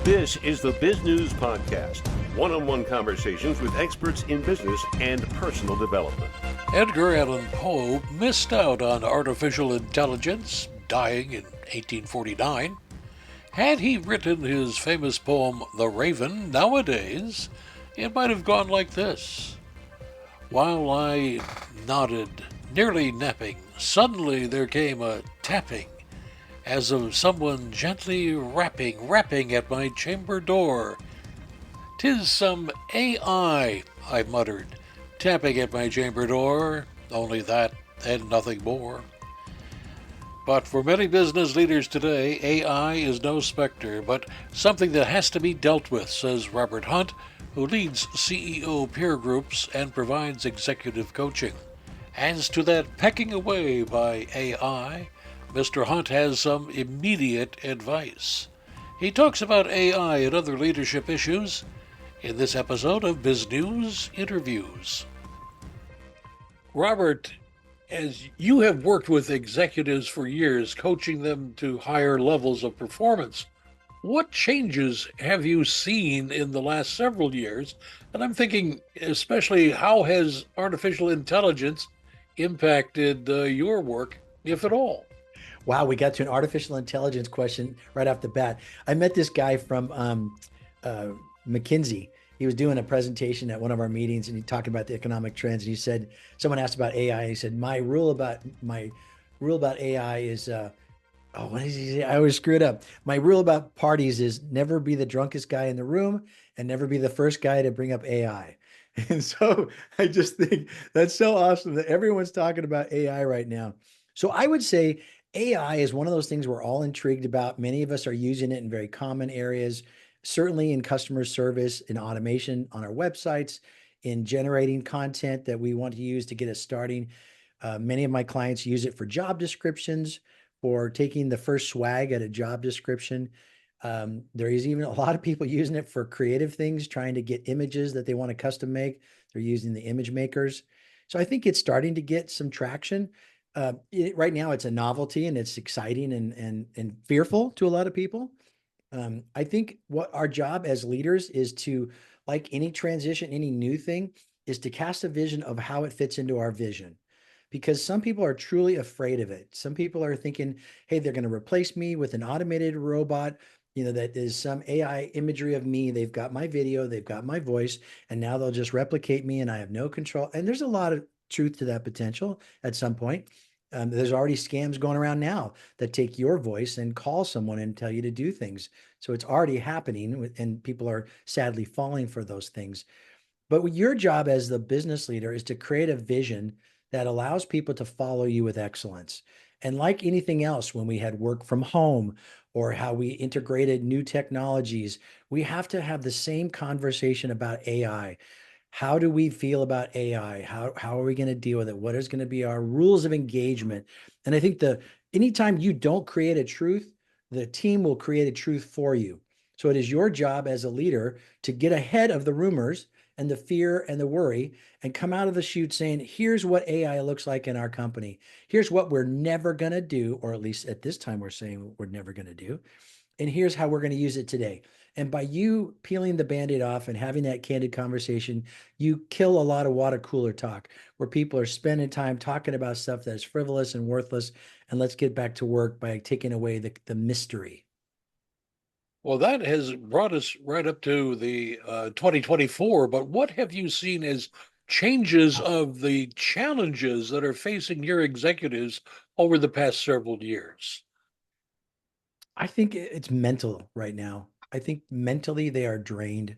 This is the Biz News Podcast, one-on-one conversations with experts in business and personal development. Edgar Allan Poe missed out on artificial intelligence, dying in 1849. Had he written his famous poem, The Raven, nowadays, it might have gone like this. While I nodded, nearly napping, suddenly there came a tapping, as of someone gently rapping at my chamber door. "'Tis some AI," I muttered, tapping at my chamber door, only that and nothing more. But for many business leaders today, AI is no specter, but something that has to be dealt with, says Robert Hunt, who leads CEO peer groups and provides executive coaching. As to that pecking away by AI, Mr. Hunt has some immediate advice. He talks about AI and other leadership issues in this episode of Biz News Interviews. Robert, as you have worked with executives for years, coaching them to higher levels of performance, what changes have you seen in the last several years? And I'm thinking especially, how has artificial intelligence impacted your work, if at all? Wow, we got to an artificial intelligence question right off the bat. I met this guy from McKinsey. He was doing a presentation at one of our meetings, and he talked about the economic trends. And he said, someone asked about AI. And he said, my rule about AI is, what does he say? I always screw it up. My rule about parties is never be the drunkest guy in the room and never be the first guy to bring up AI. And so I just think that's so awesome that everyone's talking about AI right now. So I would say AI is one of those things we're all intrigued about. Many of us are using it in very common areas, certainly in customer service, in automation on our websites, in generating content that we want to use to get us starting. Many of my clients use it for job descriptions, for taking the first swag at a job description. There is even a lot of people using it for creative things, trying to get images that they want to custom make. They're using the image makers. So I think it's starting to get some traction. Right now it's a novelty and it's exciting and fearful to a lot of people. I think what our job as leaders is to, like any transition, any new thing, is to cast a vision of how it fits into our vision. Because some people are truly afraid of it. Some people are thinking, hey, they're going to replace me with an automated robot, that is some AI imagery of me. They've got my video, they've got my voice, and now they'll just replicate me and I have no control. And there's a lot of truth to that potential at some point. There's already scams going around now that take your voice and call someone and tell you to do things. So it's already happening, and people are sadly falling for those things. But your job as the business leader is to create a vision that allows people to follow you with excellence. And like anything else, when we had work from home or how we integrated new technologies, we have to have the same conversation about AI. How do we feel about AI? How are we going to deal with it? What is going to be our rules of engagement? And I think anytime you don't create a truth, the team will create a truth for you. So it is your job as a leader to get ahead of the rumors and the fear and the worry and come out of the chute saying, here's what AI looks like in our company. Here's what we're never going to do, or at least at this time we're saying we're never going to do. And here's how we're going to use it today. And by you peeling the Band-Aid off and having that candid conversation, you kill a lot of water cooler talk where people are spending time talking about stuff that is frivolous and worthless. And let's get back to work by taking away the mystery. Well, that has brought us right up to the 2024, but what have you seen as changes of the challenges that are facing your executives over the past several years? I think it's mental right now. I think mentally they are drained.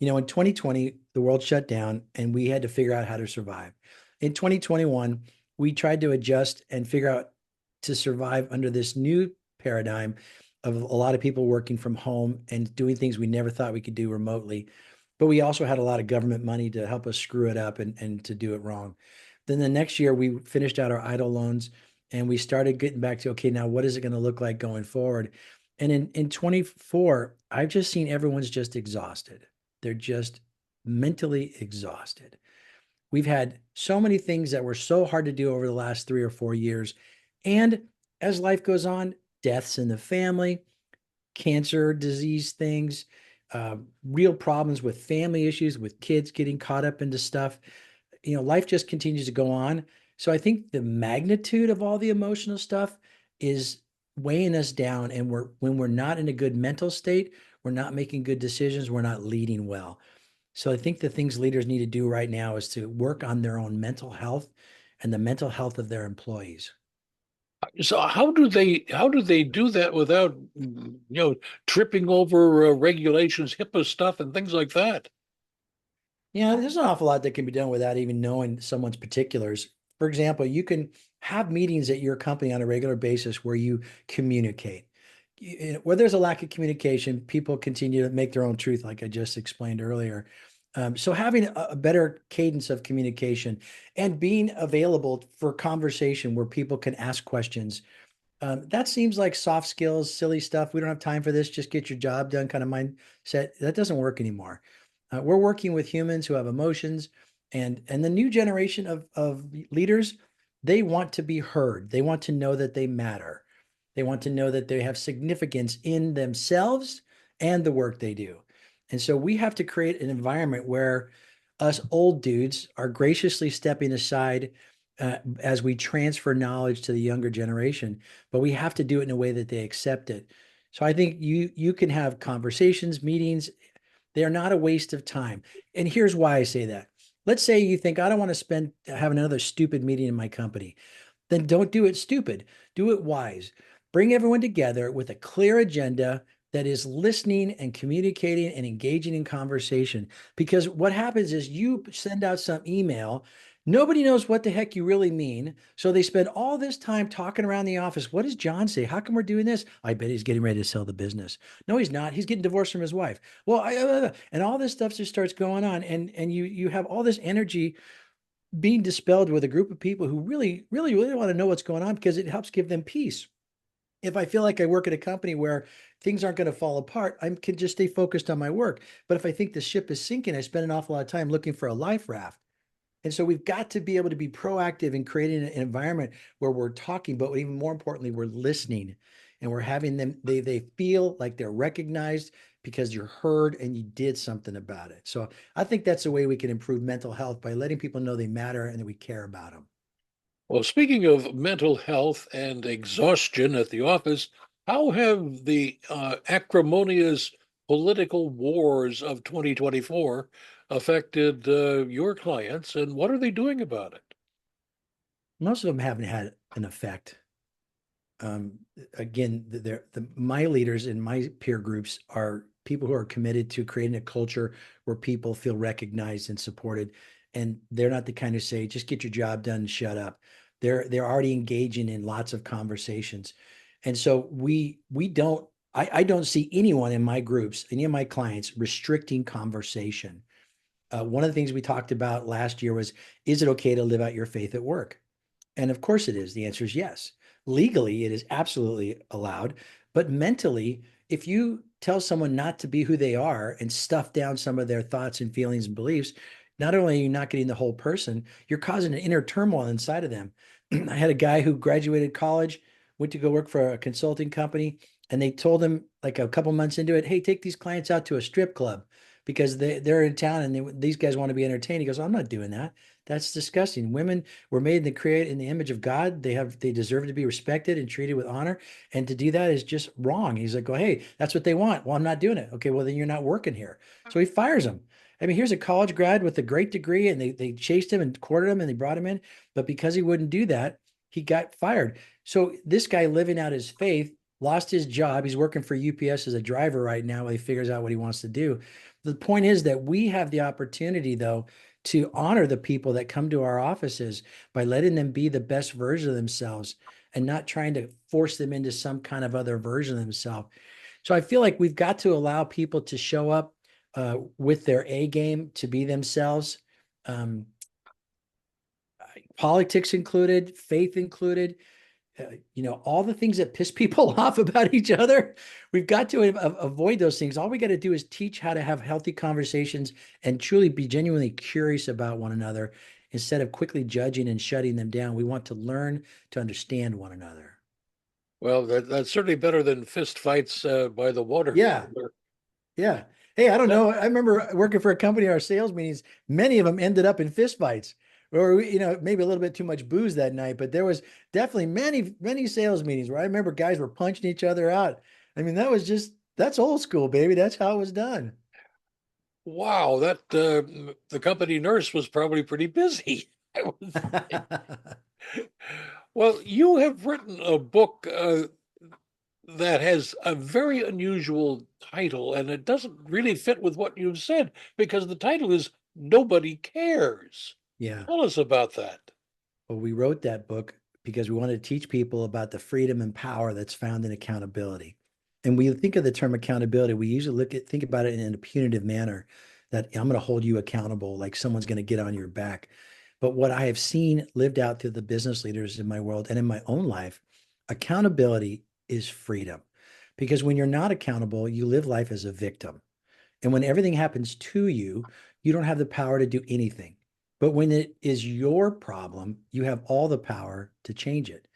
In 2020, the world shut down and we had to figure out how to survive. In 2021, we tried to adjust and figure out to survive under this new paradigm of a lot of people working from home and doing things we never thought we could do remotely. But we also had a lot of government money to help us screw it up and to do it wrong. Then the next year, we finished out our idle loans and we started getting back to, okay, now what is it going to look like going forward? And in 24, I've just seen everyone's just exhausted. They're just mentally exhausted. We've had so many things that were so hard to do over the last 3 or 4 years. And as life goes on, deaths in the family, cancer disease things, real problems with family issues, with kids getting caught up into stuff. Life just continues to go on. So I think the magnitude of all the emotional stuff is weighing us down. And when we're not in a good mental state, we're not making good decisions, we're not leading well. So I think the things leaders need to do right now is to work on their own mental health and the mental health of their employees. So how do they do that without tripping over regulations, HIPAA stuff, and things like that? There's an awful lot that can be done without even knowing someone's particulars. For example, you can have meetings at your company on a regular basis where you communicate. Where there's a lack of communication, people continue to make their own truth, like I just explained earlier. So having a better cadence of communication and being available for conversation where people can ask questions, that seems like soft skills, silly stuff. We don't have time for this. Just get your job done kind of mindset. That doesn't work anymore. We're working with humans who have emotions, and the new generation of leaders, they want to be heard. They want to know that they matter. They want to know that they have significance in themselves and the work they do. And so we have to create an environment where us old dudes are graciously stepping aside as we transfer knowledge to the younger generation, but we have to do it in a way that they accept it. So I think you can have conversations, meetings. They are not a waste of time. And here's why I say that. Let's say you think I don't want to spend having another stupid meeting in my company. Then don't do it stupid. Do it wise. Bring everyone together with a clear agenda that is listening and communicating and engaging in conversation. Because what happens is you send out some email, nobody knows what the heck you really mean. So they spend all this time talking around the office. What does John say? How come we're doing this? I bet he's getting ready to sell the business. No, he's not. He's getting divorced from his wife. Well, and all this stuff just starts going on, and you have all this energy being dispelled with a group of people who really, really, really want to know what's going on because it helps give them peace. If I feel like I work at a company where things aren't going to fall apart, I can just stay focused on my work. But if I think the ship is sinking, I spend an awful lot of time looking for a life raft. And so we've got to be able to be proactive in creating an environment where we're talking, but even more importantly, we're listening and we're having them, they feel like they're recognized because you're heard and you did something about it. So I think that's a way we can improve mental health by letting people know they matter and that we care about them. Well, speaking of mental health and exhaustion at the office, how have the acrimonious political wars of 2024 affected your clients, and what are they doing about it? Most of them haven't had an effect. Again, my leaders in my peer groups are people who are committed to creating a culture where people feel recognized and supported. And they're not the kind of say, just get your job done and shut up. They're already engaging in lots of conversations. And so we don't I don't see anyone in my groups, any of my clients restricting conversation. One of the things we talked about last year was, is it okay to live out your faith at work? And of course it is. The answer is yes. Legally, it is absolutely allowed. But mentally, if you tell someone not to be who they are and stuff down some of their thoughts and feelings and beliefs, not only are you not getting the whole person, you're causing an inner turmoil inside of them. I had a guy who graduated college, went to go work for a consulting company, and they told him like a couple months into it, hey, take these clients out to a strip club because they're in town and these guys want to be entertained. He goes, I'm not doing that. That's disgusting. Women were made in the image of God. They deserve to be respected and treated with honor. And to do that is just wrong. He's like, oh, hey, that's what they want. Well, I'm not doing it. Okay, well then you're not working here. So he fires him. I mean, here's a college grad with a great degree, and they chased him and courted him and they brought him in. But because he wouldn't do that, he got fired. So this guy living out his faith lost his job. He's working for UPS as a driver right now while he figures out what he wants to do. The point is that we have the opportunity, though, to honor the people that come to our offices by letting them be the best version of themselves and not trying to force them into some kind of other version of themselves. So I feel like we've got to allow people to show up with their A game, to be themselves, um, politics included, faith included, all the things that piss people off about each other. We've got to avoid those things. All we got to do is teach how to have healthy conversations and truly be genuinely curious about one another instead of quickly judging and shutting them down. We want to learn to understand one another. Well, that's certainly better than fist fights by the water Yeah. cooler. Yeah. Hey, I don't That, know. I remember working for a company, our sales meetings, many of them ended up in fistfights or, maybe a little bit too much booze that night, but there was definitely many, many sales meetings where I remember guys were punching each other out. I mean, that's old school, baby. That's how it was done. wow, that the company nurse was probably pretty busy. I would think. Well, you have written a book that has a very unusual title, and it doesn't really fit with what you've said because the title is Nobody Cares. Yeah. Tell us about that. Well, we wrote that book because we wanted to teach people about the freedom and power that's found in accountability. And we think of the term accountability, we usually think about it in a punitive manner that I'm going to hold you accountable, like someone's going to get on your back. But what I have seen lived out through the business leaders in my world and in my own life, accountability is freedom. Because when you're not accountable, you live life as a victim. And when everything happens to you, you don't have the power to do anything. But when it is your problem, you have all the power to change it.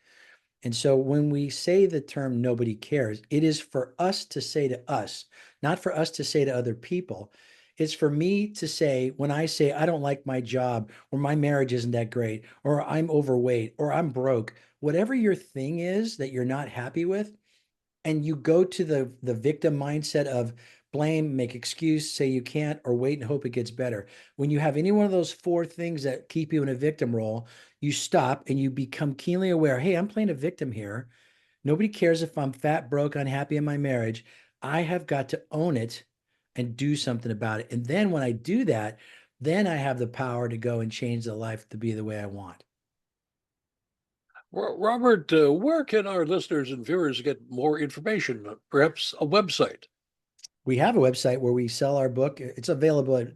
And so when we say the term nobody cares, it is for us to say to us, not for us to say to other people. It's for me to say, when I say, I don't like my job, or my marriage isn't that great, or I'm overweight, or I'm broke, whatever your thing is that you're not happy with, and you go to the victim mindset of blame, make excuse, say you can't, or wait and hope it gets better. When you have any one of those four things that keep you in a victim role, you stop and you become keenly aware, hey, I'm playing a victim here. Nobody cares if I'm fat, broke, unhappy in my marriage. I have got to own it and do something about it. And then when I do that, then I have the power to go and change the life to be the way I want. Robert, where can our listeners and viewers get more information? Perhaps a website. We have a website where we sell our book. It's available at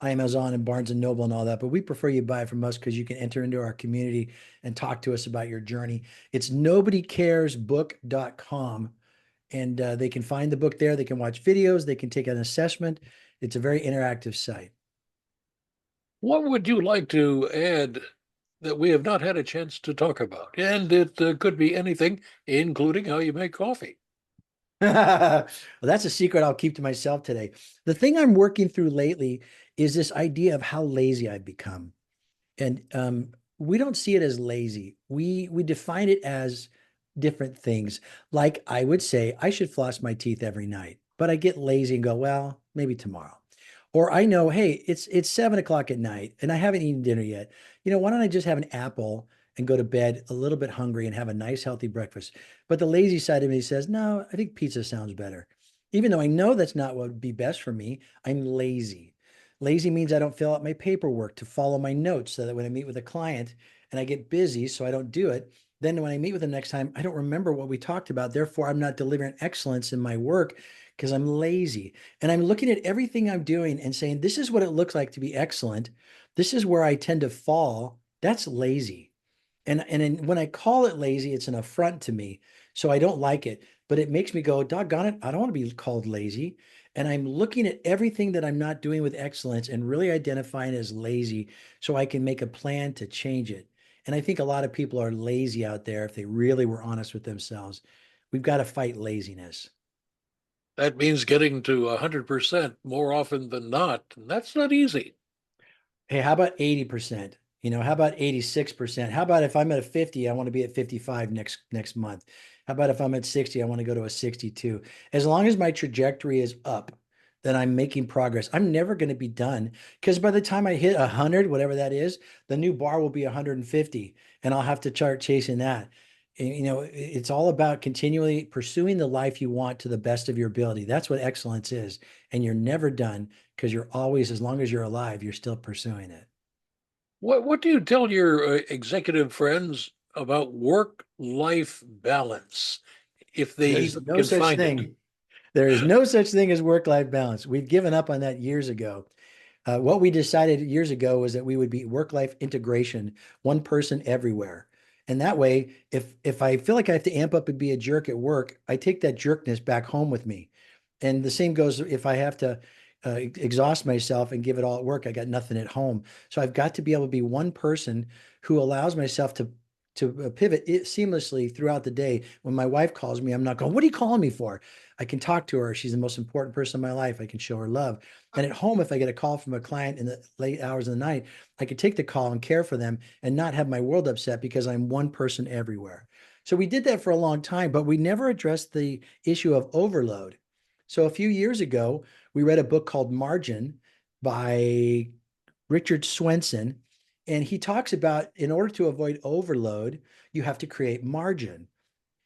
Amazon and Barnes and Noble and all that, but we prefer you buy it from us because you can enter into our community and talk to us about your journey. It's nobodycaresbook.com, and they can find the book there. They can watch videos. They can take an assessment. It's a very interactive site. What would you like to add that we have not had a chance to talk about? And it could be anything, including how you make coffee. Well, that's a secret I'll keep to myself today. The thing I'm working through lately is this idea of how lazy I've become. And we don't see it as lazy. We define it as different things. Like I would say, I should floss my teeth every night, but I get lazy and go, well, maybe tomorrow. Or I know, hey, it's 7 o'clock at night and I haven't eaten dinner yet. Why don't I just have an apple and go to bed a little bit hungry and have a nice healthy breakfast? But the lazy side of me says, no, I think pizza sounds better. Even though I know that's not what would be best for me, I'm lazy. Lazy means I don't fill out my paperwork to follow my notes so that when I meet with a client and I get busy, so I don't do it, then when I meet with them next time, I don't remember what we talked about. Therefore, I'm not delivering excellence in my work because I'm lazy. And I'm looking at everything I'm doing and saying, this is what it looks like to be excellent. This is where I tend to fall. That's lazy. When I call it lazy, it's an affront to me. So I don't like it, but it makes me go, doggone it, I don't want to be called lazy. And I'm looking at everything that I'm not doing with excellence and really identifying as lazy so I can make a plan to change it. And I think a lot of people are lazy out there if they really were honest with themselves. We've got to fight laziness. That means getting to 100% more often than not. And that's not easy. Hey, how about 80%? How about 86%? How about if I'm at a 50, I want to be at 55 next month? How about if I'm at 60, I want to go to a 62? As long as my trajectory is up, then I'm making progress. I'm never going to be done because by the time I hit 100, whatever that is, the new bar will be 150 and I'll have to start chasing that. It's all about continually pursuing the life you want to the best of your ability. That's what excellence is. And you're never done because you're always, as long as you're alive, you're still pursuing it. What do you tell your executive friends about work-life balance, if they There's even no can such find it? thing. There is no such thing as work-life balance. We've given up on that years ago. What we decided years ago was that we would be work-life integration, one person everywhere. And that way, if I feel like I have to amp up and be a jerk at work, I take that jerkness back home with me. And the same goes if I have to exhaust myself and give it all at work, I got nothing at home. So I've got to be able to be one person who allows myself to to pivot it seamlessly throughout the day. When my wife calls me, I'm not going, what are you calling me for? I can talk to her. She's the most important person in my life. I can show her love. And at home, if I get a call from a client in the late hours of the night, I can take the call and care for them and not have my world upset because I'm one person everywhere. So we did that for a long time, but we never addressed the issue of overload. So a few years ago, we read a book called Margin by Richard Swenson. And he talks about, in order to avoid overload, you have to create margin.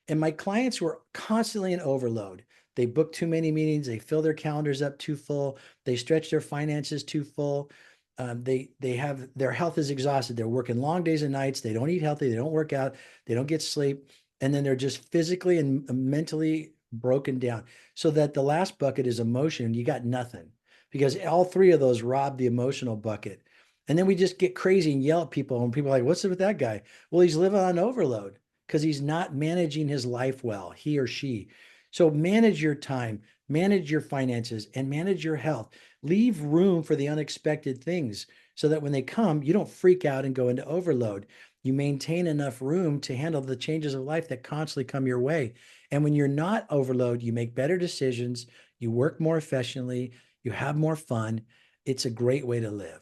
And my clients were constantly in overload. They book too many meetings. They fill their calendars up too full. They stretch their finances too full. They have their health is exhausted. They're working long days and nights. They don't eat healthy. They don't work out. They don't get sleep. And then they're just physically and mentally broken down. So that the last bucket is emotion. You got nothing, because all three of those rob the emotional bucket. And then we just get crazy and yell at people, and people are like, what's up with that guy? Well, he's living on overload because he's not managing his life well, he or she. So manage your time, manage your finances, and manage your health. Leave room for the unexpected things so that when they come, you don't freak out and go into overload. You maintain enough room to handle the changes of life that constantly come your way. And when you're not overload, you make better decisions, you work more efficiently, you have more fun. It's a great way to live.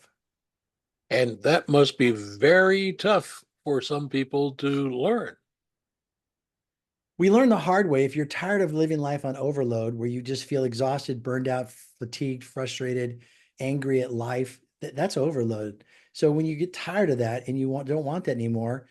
And that must be very tough for some people to learn. We learn the hard way. If you're tired of living life on overload, where you just feel exhausted, burned out, fatigued, frustrated, angry at life, that's overload. So when you get tired of that and you don't want that anymore,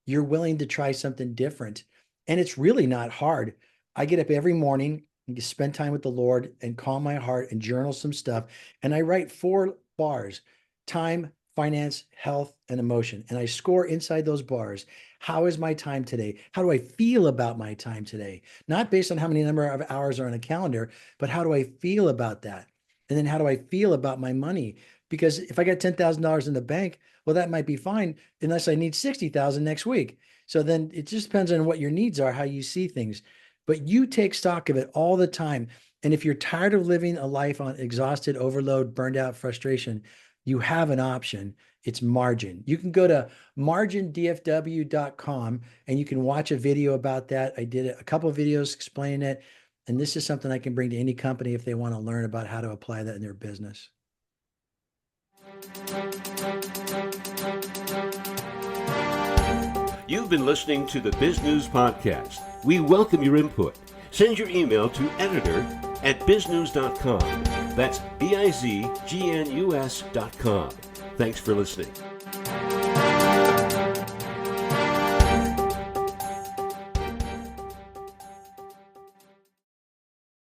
you're willing to try something different. And it's really not hard. I get up every morning and spend time with the Lord and calm my heart and journal some stuff. And I write 4 bars: time, finance, health, and emotion. And I score inside those bars. How is my time today? How do I feel about my time today? Not based on how many number of hours are on a calendar, but how do I feel about that? And then how do I feel about my money? Because if I got $10,000 in the bank, well, that might be fine unless I need 60,000 next week. So then it just depends on what your needs are, how you see things. But you take stock of it all the time. And if you're tired of living a life on exhausted, overload, burned out, frustration, you have an option. It's Margin. You can go to margindfw.com and you can watch a video about that. I did a couple of videos explaining it. And this is something I can bring to any company if they want to learn about how to apply that in their business. You've been listening to the Biz News Podcast. We welcome your input. Send your email to editor@biznews.com. That's bizgnus.com. Thanks for listening.